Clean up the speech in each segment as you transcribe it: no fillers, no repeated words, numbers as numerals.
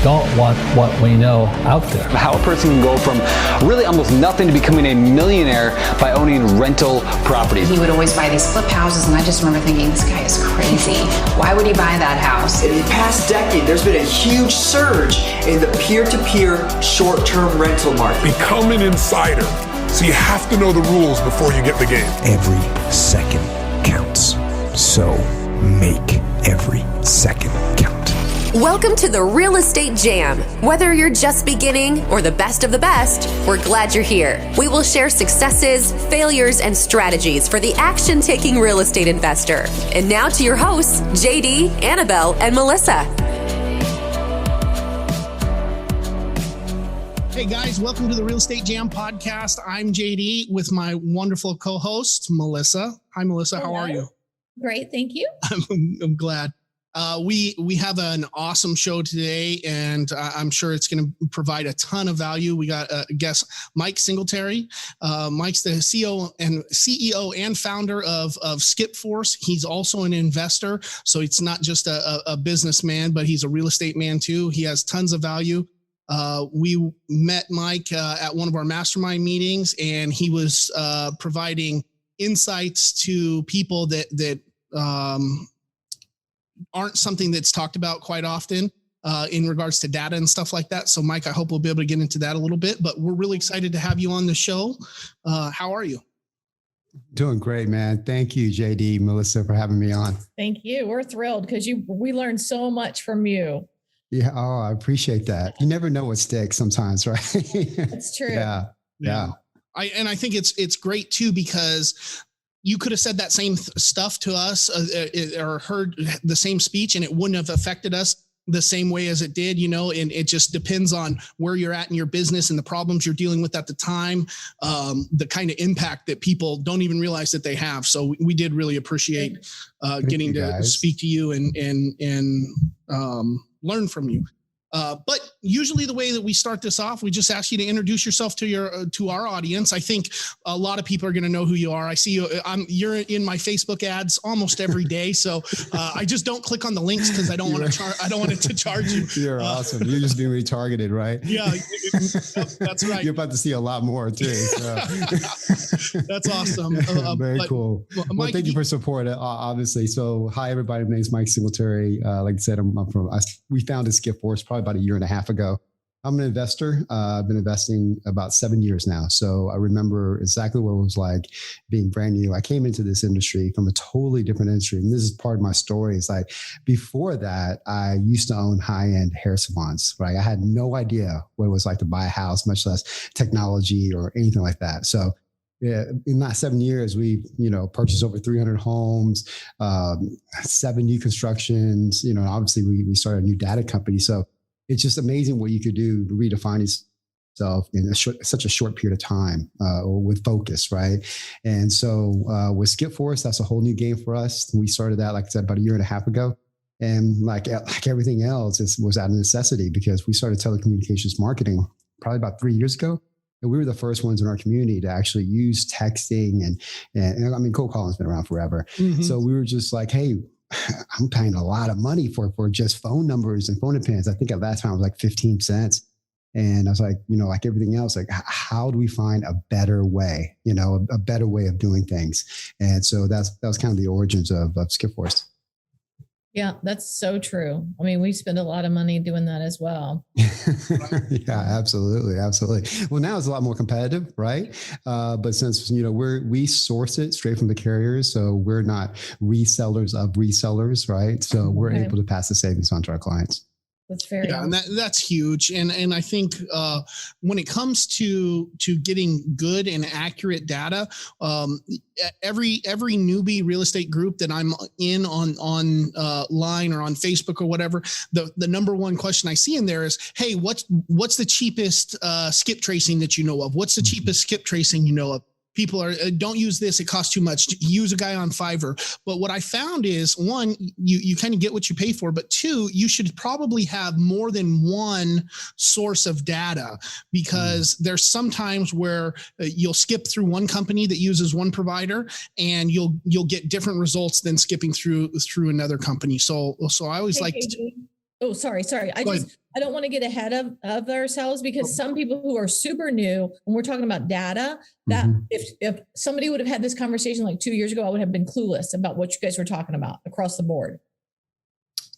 don't want what we know out there. How a person can go from really almost nothing to becoming a millionaire by owning rental properties. He would always buy these flip houses, and I just remember thinking, this guy is crazy. Why would he buy that house? In the past decade, there's been a huge surge in the peer-to-peer short-term rental market. Become an insider. So you have to know the rules before you get the game. Every second counts. So make every second count. Welcome to the Real Estate Jam. Whether you're just beginning or the best of the best, we're glad you're here. We will share successes, failures, and strategies for the action-taking real estate investor. And now to your hosts, JD, Annabel, and Melissa. Hey guys, welcome to the Real Estate Jam podcast. I'm JD with my wonderful co-host, Melissa. Hi, Melissa. Hello. How are you? Great, thank you. I'm glad. We have an awesome show today, and I'm sure it's going to provide a ton of value. We got a guest, Mike Singletary. Mike's the CEO and founder of Skipforce. He's also an investor, so it's not just a businessman, but he's a real estate man too. He has tons of value. We met Mike at one of our mastermind meetings, and he was providing insights to people that aren't something that's talked about quite often in regards to data and stuff like that. So Mike, I hope we'll be able to get into that a little bit, but we're really excited to have you on the show. How are you? Doing great, man. Thank you, JD, Melissa, for having me on. Thank you. We're thrilled because we learned so much from you. Yeah. Oh, I appreciate that. You never know what sticks sometimes, right? That's true. Yeah. I think it's great too, because you could have said that same stuff to us or heard the same speech, and it wouldn't have affected us the same way as it did, and it just depends on where you're at in your business and the problems you're dealing with at the time, the kind of impact that people don't even realize that they have. So we did really appreciate getting to speak to you and learn from you. But usually the way that we start this off, we just ask you to introduce yourself to our audience. I think a lot of people are going to know who you are. I see you. You're in my Facebook ads almost every day. So I just don't click on the links because I don't want to. I don't want it to charge you. You're awesome. You're just being retargeted, right? Yeah, that's right. You're about to see a lot more too. So. That's awesome. Very cool. Well, thank you for support. Obviously. So hi everybody. My name is Mike Singletary. Like I said, we founded Skipforce probably about a year and a half ago. I'm an investor. I've been investing about 7 years now. So I remember exactly what it was like being brand new. I came into this industry from a totally different industry. And this is part of my story. It's like, before that, I used to own high-end hair salons, right? I had no idea what it was like to buy a house, much less technology or anything like that. So yeah, in that 7 years, we, purchased over 300 homes, 7 new constructions, obviously we started a new data company. So it's just amazing what you could do to redefine yourself in such a short period of time with focus, right? And so with Skipforce, that's a whole new game for us. We started that, like I said, about a year and a half ago. And like everything else, it was out of necessity because we started telecommunications marketing probably about 3 years ago. And we were the first ones in our community to actually use texting and I mean, cold calling's been around forever. Mm-hmm. So we were just like, hey, I'm paying a lot of money for just phone numbers and phone pins. I think at that time it was like 15 cents. And I was like, like everything else, like how do we find a better way, a better way of doing things? And so that was kind of the origins of Skipforce. Yeah, that's so true. I mean, we spend a lot of money doing that as well. Yeah, absolutely. Absolutely. Well, now it's a lot more competitive, right? But since, we source it straight from the carriers, so we're not resellers of resellers, right? So we're able to pass the savings on to our clients. That's very and that's huge. And I think when it comes to getting good and accurate data, every newbie real estate group that I'm in on line or on Facebook or whatever, the number one question I see in there is, hey, what's the cheapest skip tracing that you know of? What's the cheapest skip tracing you know of? People don't use this. It costs too much. Use a guy on Fiverr. But what I found is, one, you kind of get what you pay for, but two, you should probably have more than one source of data, because there's some times where you'll skip through one company that uses one provider and you'll get different results than skipping through another company. So I always like to. Oh, sorry. I don't want to get ahead of ourselves, because some people who are super new, when we're talking about data, that if somebody would have had this conversation like 2 years ago, I would have been clueless about what you guys were talking about across the board.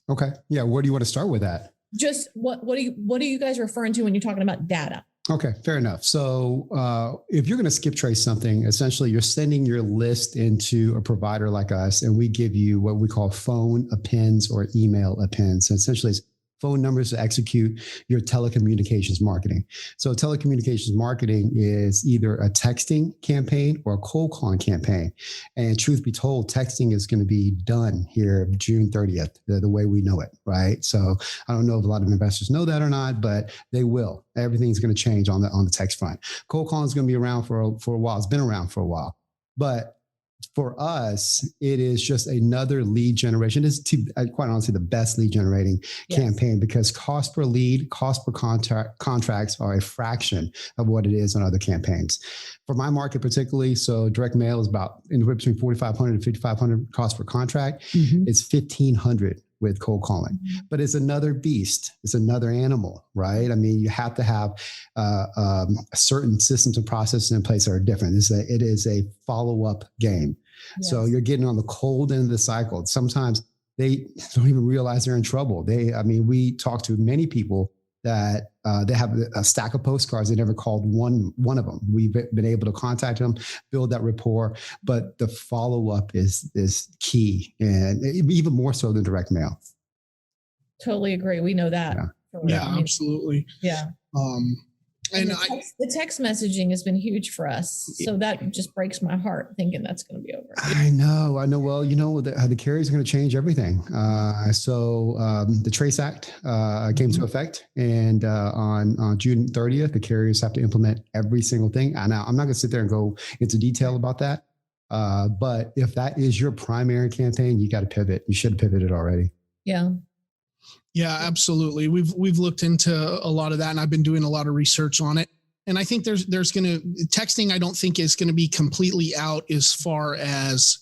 Okay. Yeah. Where do you want to start with that? Just what are you guys referring to when you're talking about data? Okay, fair enough. So if you're going to skip trace something, essentially you're sending your list into a provider like us, and we give you what we call phone appends or email appends. So essentially it's phone numbers to execute your telecommunications marketing. So telecommunications marketing is either a texting campaign or a cold calling campaign. And truth be told, texting is going to be done here June 30th, the way we know it, right? So I don't know if a lot of investors know that or not, but they will. Everything's going to change on the text front. Cold calling is going to be around for a while. It's been around for a while, but for us, it is just another lead generation. It's quite honestly the best lead generating campaign, because cost per lead, cost per contracts are a fraction of what it is on other campaigns. For my market particularly, so direct mail is about anywhere between $4,500 and $5,500 cost per contract. It's $1,500 with cold calling, but it's another beast. It's another animal, right? I mean, you have to have certain systems and processes in place that are different. It is a follow-up game. Yes. So you're getting on the cold end of the cycle. Sometimes they don't even realize they're in trouble. We talk to many people that they have a stack of postcards. They never called one of them. We've been able to contact them, build that rapport, but the follow-up is key, and even more so than direct mail. Totally agree. We know that. Absolutely. Yeah. And the text messaging has been huge for us. So that just breaks my heart thinking that's going to be over. I know. Well, the carriers are going to change everything. So the Trace Act came to effect, and on June 30th, the carriers have to implement every single thing. And now I'm not going to sit there and go into detail about that. But if that is your primary campaign, you got to pivot. You should have pivoted already. Yeah. Yeah, absolutely. We've looked into a lot of that, and I've been doing a lot of research on it. And I think there's texting, I don't think is going to be completely out as far as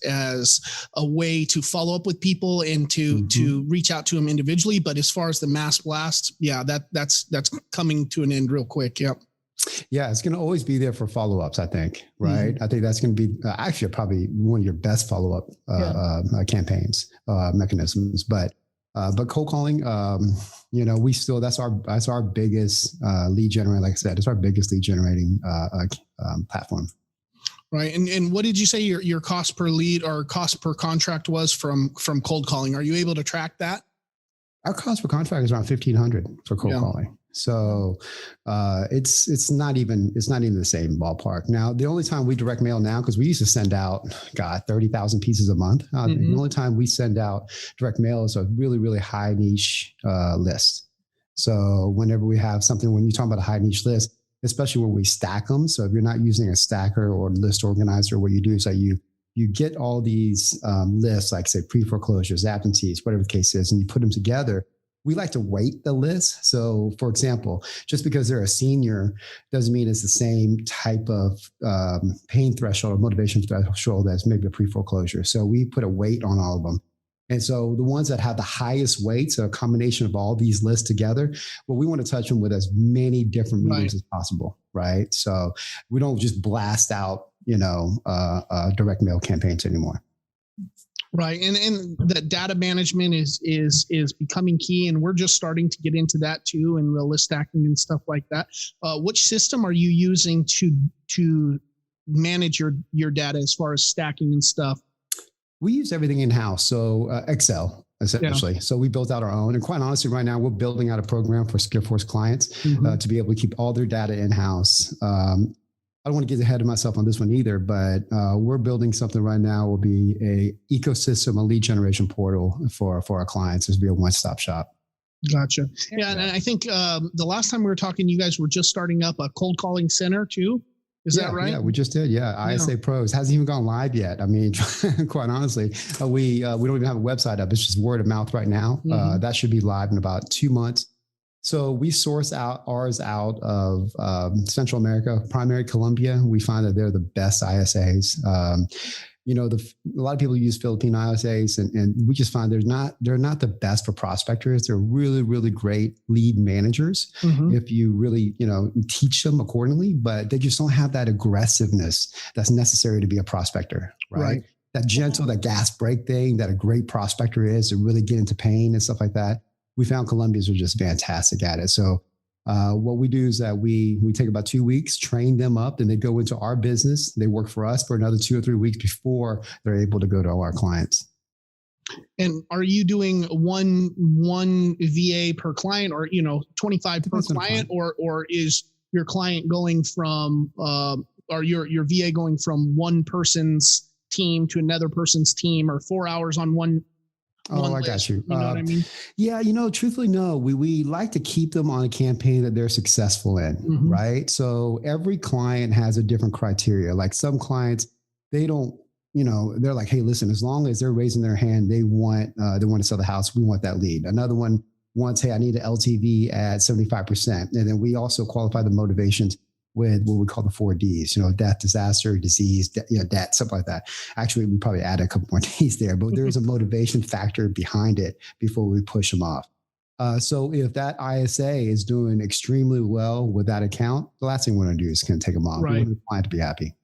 a way to follow up with people and to reach out to them individually. But as far as the mass blast, that's coming to an end real quick. Yep. Yeah, it's going to always be there for follow-ups, I think, right? I think that's going to be actually probably one of your best follow-up campaigns, mechanisms. But cold calling, that's our biggest lead generator. Like I said, it's our biggest lead generating platform. Right. And what did you say your cost per lead or cost per contract was from cold calling? Are you able to track that? Our cost per contract is around $1,500 for cold calling. So it's not even the same ballpark. Now, the only time we direct mail now, because we used to send out 30,000 pieces a month. The only time we send out direct mail is a really, really high niche list. So whenever we have something, when you talk about a high niche list, especially when we stack them. So if you're not using a stacker or list organizer, what you do is that you get all these lists, like say pre-foreclosures, absentees, whatever the case is, and you put them together. We like to weight the list. So for example, just because they're a senior doesn't mean it's the same type of pain threshold or motivation threshold as maybe a pre-foreclosure. So we put a weight on all of them. And so the ones that have the highest weights, a combination of all these lists together, well, we want to touch them with as many different mediums as possible, right? So we don't just blast out, direct mail campaigns anymore. Right. And the data management is becoming key, and we're just starting to get into that too, and the list stacking and stuff like that. Which system are you using to manage your data as far as stacking and stuff? We use everything in-house. So Excel, essentially. Yeah. So we built out our own. And quite honestly, right now, we're building out a program for Skillforce clients to be able to keep all their data in-house. I don't want to get ahead of myself on this one either, but we're building something right now. Will be a ecosystem, a lead generation portal for our clients. This will be a one-stop shop. Gotcha. Yeah, and I think the last time we were talking, you guys were just starting up a cold calling center too. Is that right? Yeah, we just did. Yeah, ISA Pros hasn't even gone live yet. I mean, quite honestly, we don't even have a website up. It's just word of mouth right now. That should be live in about 2 months. So we source ours out of Central America, primarily Colombia. We find that they're the best ISAs. a lot of people use Filipino ISAs, and we just find they're not the best for prospectors. They're really, really great lead managers if you really, teach them accordingly, but they just don't have that aggressiveness that's necessary to be a prospector, right? That gentle, that gas brake thing that a great prospector is to really get into pain and stuff like that. We found Colombians are just fantastic at it. So what we do is that we take about 2 weeks, train them up, and they go into our business. They work for us for another 2 or 3 weeks before they're able to go to our clients. And are you doing one VA per client, or 25 per client, or is your client going from or your VA going from one person's team to another person's team, or 4 hours on one? I got you. You know what I mean? Yeah, truthfully, no. We like to keep them on a campaign that they're successful in, right? So every client has a different criteria. Like some clients, they don't, they're like, hey, listen, as long as they're raising their hand, they want to sell the house. We want that lead. Another one wants, hey, I need an LTV at 75%. And then we also qualify the motivations with what we call the 4 Ds, death, disaster, disease, debt, stuff like that. Actually, we probably add a couple more Ds there, but there's a motivation factor behind it before we push them off. So if that ISA is doing extremely well with that account, the last thing we want to do is kind of take them off. We want the client to be happy.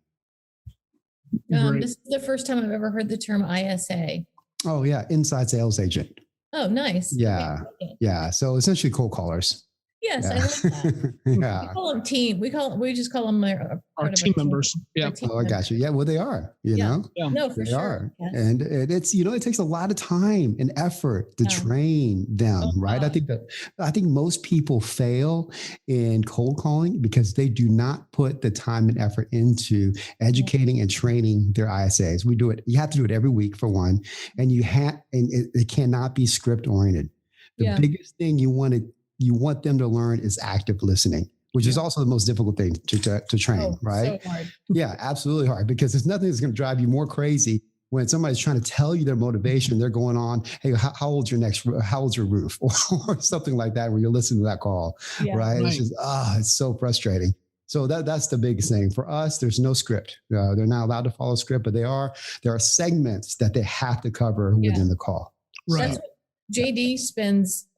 This is the first time I've ever heard the term ISA. Oh yeah, inside sales agent. Oh, nice. Yeah, okay. Yeah. So essentially cold callers. Yes, I like that. Yeah. We call them team. We just call them our team members. Yeah. I got you. Yeah. Well, they are, know. Yeah. No, for they sure. Are. Yes. And it's, it takes a lot of time and effort to train them, right? I think most people fail in cold calling because they do not put the time and effort into educating and training their ISAs. We do it. You have to do it every week for one, and it cannot be script oriented. The biggest thing you want them to learn is active listening, which is also the most difficult thing to train, right? So hard. Yeah, absolutely hard, because there's nothing that's going to drive you more crazy when somebody's trying to tell you their motivation. They're going on, hey, how old's your roof? Or something like that, where you're listening to that call, right? It's just, it's so frustrating. So that's the biggest thing for us. There's no script. They're not allowed to follow script, but there are segments that they have to cover within the call. Right. That's what JD spends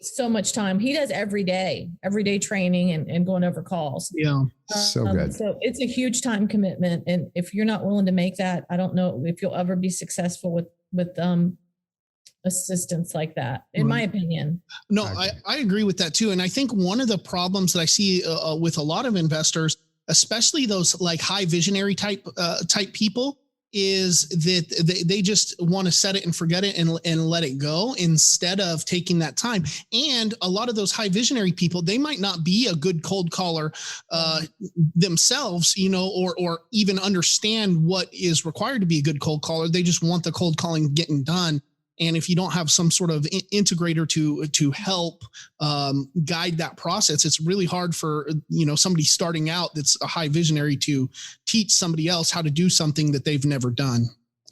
so much time. He does every day training and going over calls. Yeah. So good. So it's a huge time commitment. And if you're not willing to make that, I don't know if you'll ever be successful with assistance like that, in my opinion. No, I agree with that too. And I think one of the problems that I see with a lot of investors, especially those like high visionary type people, is that they just want to set it and forget it and let it go instead of taking that time. And a lot of those high visionary people, they might not be a good cold caller themselves, or even understand what is required to be a good cold caller. They just want the cold calling getting done. And if you don't have some sort of integrator to help guide that process, it's really hard for somebody starting out that's a high visionary to teach somebody else how to do something that they've never done.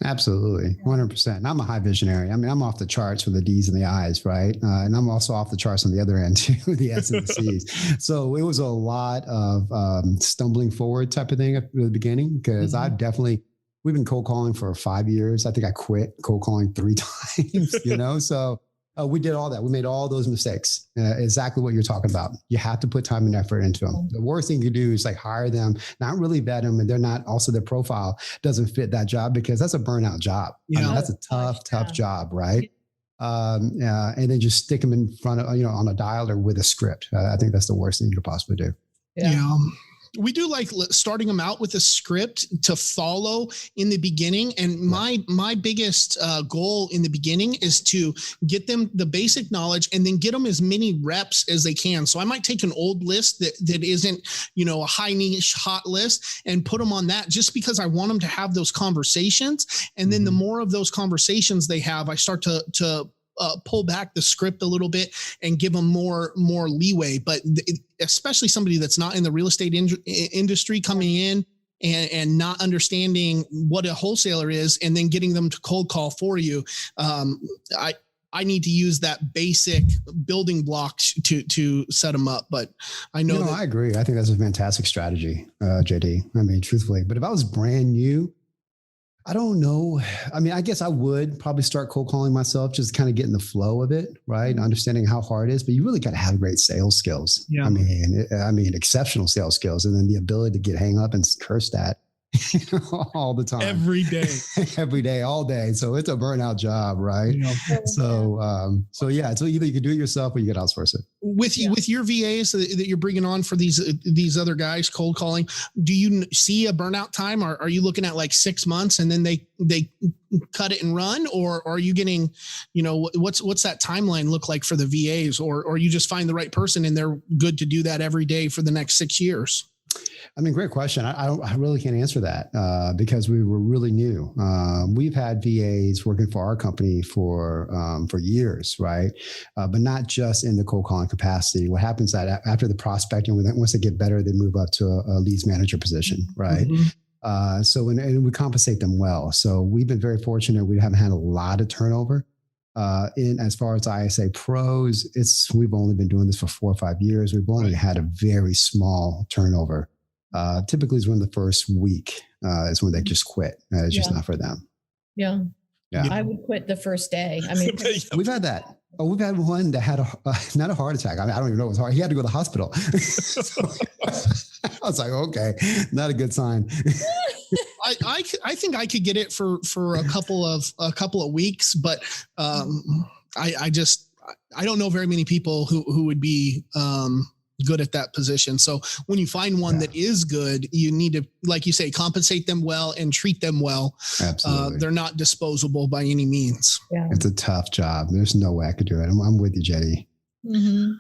Absolutely, 100%. I'm a high visionary. I mean, I'm off the charts for the D's and the I's, right? And I'm also off the charts on the other end too, the S and the C's. So it was a lot of stumbling forward type of thing at the beginning, because we've been cold calling for 5 years. I think I quit cold calling 3 times, So we did all that. We made all those mistakes. Exactly what you're talking about. You have to put time and effort into them. The worst thing you do is like hire them, not really vet them, and they're not also their profile doesn't fit that job, because that's a burnout job. Yeah. I mean, that's a tough job, right? And then just stick them in front of, on a dialer with a script. I think that's the worst thing you could possibly do. Yeah. We do like starting them out with a script to follow in the beginning. And my biggest goal in the beginning is to get them the basic knowledge and then get them as many reps as they can. So I might take an old list that isn't, a high niche hot list, and put them on that, just because I want them to have those conversations. And then the more of those conversations they have, I start to pull back the script a little bit and give them more leeway. But especially somebody that's not in the real estate industry coming in and not understanding what a wholesaler is, and then getting them to cold call for you. I need to use that basic building blocks to set them up. But I know I agree. I think that's a fantastic strategy, JD. I mean, truthfully, but if I was brand new, I don't know. I mean, I guess I would probably start cold calling myself, just kind of getting the flow of it, right? Understanding how hard it is, but you really got to have great sales skills. Yeah. I mean, exceptional sales skills, and then the ability to get hang up and curse that all the time, every day, every day, all day. So it's a burnout job, right? Yeah. So yeah. So either you can do it yourself or you can outsource it. With your VAs that you're bringing on for these other guys cold calling, do you see a burnout time? Or are you looking at like 6 months and then they cut it and run, or are you getting, what's that timeline look like for the VAs, or you just find the right person and they're good to do that every day for the next 6 years? I mean, great question. I really can't answer that because we were really new. We've had VAs working for our company for years, right? But not just in the cold calling capacity. What happens that after the prospecting, once they get better, they move up to a leads manager position, right? Mm-hmm. And we compensate them well. So we've been very fortunate. We haven't had a lot of turnover. As far as ISA pros, we've only been doing this for 4 or 5 years. We've only had a very small turnover. Typically is when the first week is when they just quit. It's just not for them. Yeah. I would quit the first day. I mean, we've had that. Oh, we've had one that had not a heart attack. I mean, I don't even know it was hard. He had to go to the hospital. I was like, okay, not a good sign. I think I could get it for a couple of weeks, but I don't know very many people who would be good at that position. So when you find one that is good, you need to, like you say, compensate them well and treat them well. Absolutely. They're not disposable by any means. Yeah. It's a tough job. There's no way I could do it. I'm with you, Jetty. Mm-hmm.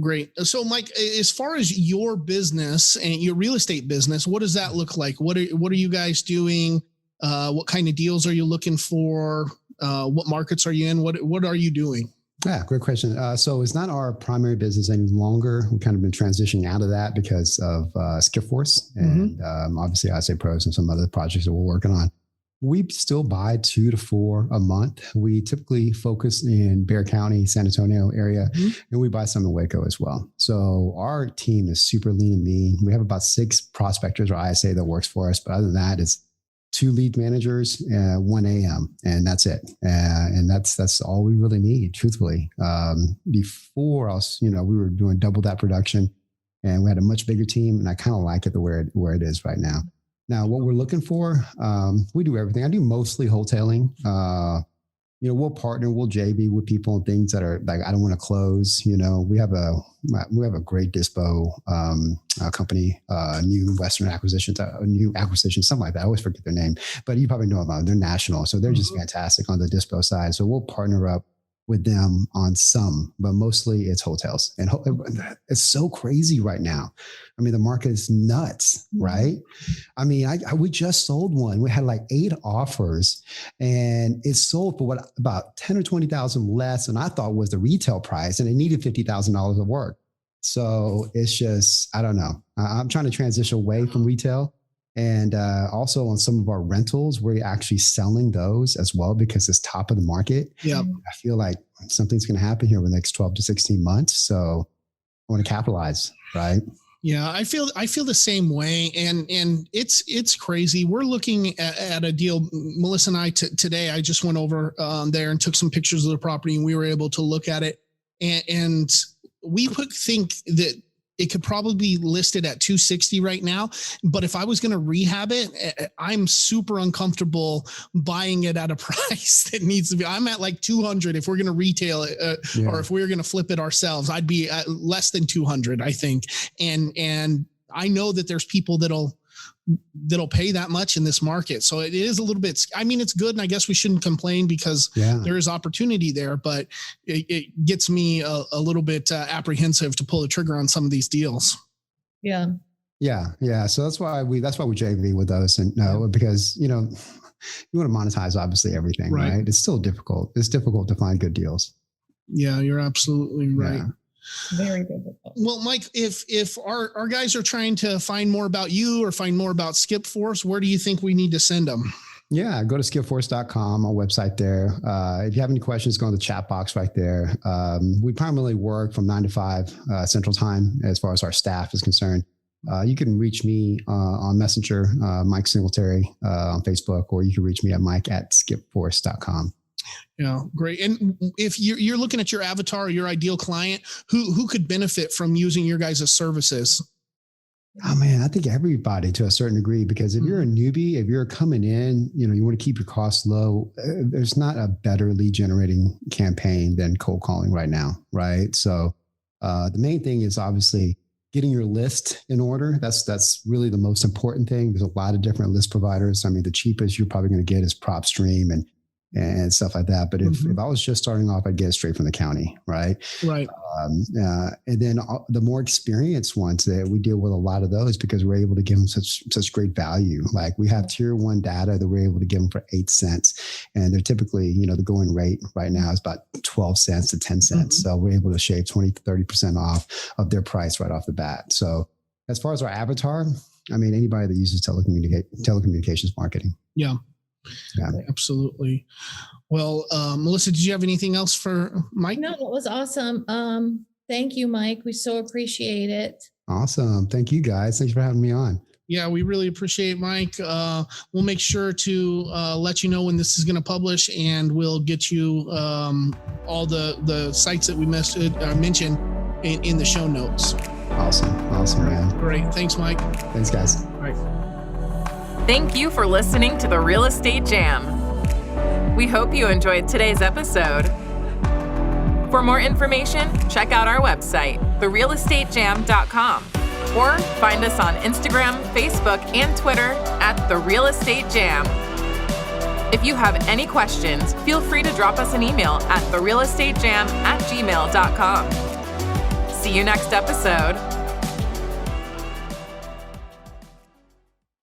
Great. So Mike, as far as your business and your real estate business, what does that look like? What are you guys doing? What kind of deals are you looking for? What markets are you in? What are you doing? Yeah, great question. So it's not our primary business any longer. We've kind of been transitioning out of that because of Skip Force and obviously ISA Pros and some other projects that we're working on. We still buy 2 to 4 a month. We typically focus in Bexar County, San Antonio area, and we buy some in Waco as well. So our team is super lean and mean. We have about 6 prospectors or ISA that works for us. But other than that, it's 2 lead managers, 1 AM, and that's it. And that's all we really need, truthfully. Before us, we were doing double that production, and we had a much bigger team, and I kind of like it where it is right now. Now, what we're looking for, we do everything. I do mostly wholesaling. We'll partner, we'll JV with people and things that are like, I don't want to close. We have a great dispo company, new Western acquisitions, new acquisition, something like that. I always forget their name, but you probably know about them. They're national, so they're just fantastic on the dispo side. So we'll partner up with them on some, but mostly it's hotels. And it's so crazy right now. I mean, the market is nuts, right? I mean, we just sold one. We had like 8 offers, and it sold for about 10 or 20,000 less than I thought was the retail price, and it needed $50,000 of work. So it's just, I don't know. I'm trying to transition away from retail. And also on some of our rentals, we're actually selling those as well because it's top of the market. Yeah, I feel like something's going to happen here in the next 12 to 16 months. So I want to capitalize, right? Yeah, I feel the same way, and it's crazy. We're looking at a deal. Melissa and I today, I just went over there and took some pictures of the property, and we were able to look at it, and we think that it could probably be listed at 260 right now. But if I was going to rehab it, I'm super uncomfortable buying it at a price that needs to be. I'm at like 200 if we're going to retail it, or if we were going to flip it ourselves. I'd be at less than 200, I think. And I know that there's people that'll pay that much in this market. So it is a little bit, I mean, it's good. And I guess we shouldn't complain because there is opportunity there, but it gets me a little bit apprehensive to pull the trigger on some of these deals. Yeah. Yeah. So that's why we JV with those, and because, you want to monetize obviously everything, right? It's still difficult. It's difficult to find good deals. Yeah, you're absolutely right. Yeah. Very difficult. Well, Mike, if our guys are trying to find more about you or find more about Skip Force, where do you think we need to send them? Yeah, go to skipforce.com, our website there. If you have any questions, go in the chat box right there. We primarily work from 9 to 5 Central Time as far as our staff is concerned. You can reach me on Messenger, Mike Singletary on Facebook, or you can reach me at mike@skipforce.com. Yeah, great. And if you're looking at your avatar, your ideal client, who could benefit from using your guys' services? Oh man, I think everybody to a certain degree, because if you're a newbie, if you're coming in, you want to keep your costs low. There's not a better lead generating campaign than cold calling right now, right? So the main thing is obviously getting your list in order. That's really the most important thing. There's a lot of different list providers. I mean, the cheapest you're probably going to get is PropStream and stuff like that. But if I was just starting off, I'd get it straight from the county, right? Right. And then the more experienced ones, that we deal with a lot of those because we're able to give them such great value. Like we have tier 1 data that we're able to give them for 8 cents. And they're typically, the going rate right now is about 12 cents to 10 cents. So we're able to shave 20 to 30% off of their price right off the bat. So as far as our avatar, I mean, anybody that uses telecommunications marketing. Yeah. Absolutely. Well, Melissa, did you have anything else for Mike? No, it was awesome. Thank you, Mike. We so appreciate it. Awesome. Thank you guys. Thanks for having me on. Yeah, we really appreciate Mike. We'll make sure to let you know when this is going to publish, and we'll get you all the sites that we mentioned in the show notes. Awesome, man. Great. Thanks, Mike. Thanks, guys. All right. Thank you for listening to the Real Estate Jam. We hope you enjoyed today's episode. For more information, check out our website, therealestatejam.com, or find us on Instagram, Facebook, and Twitter at The Real Estate Jam. If you have any questions, feel free to drop us an email at therealestatejam@gmail.com. See you next episode.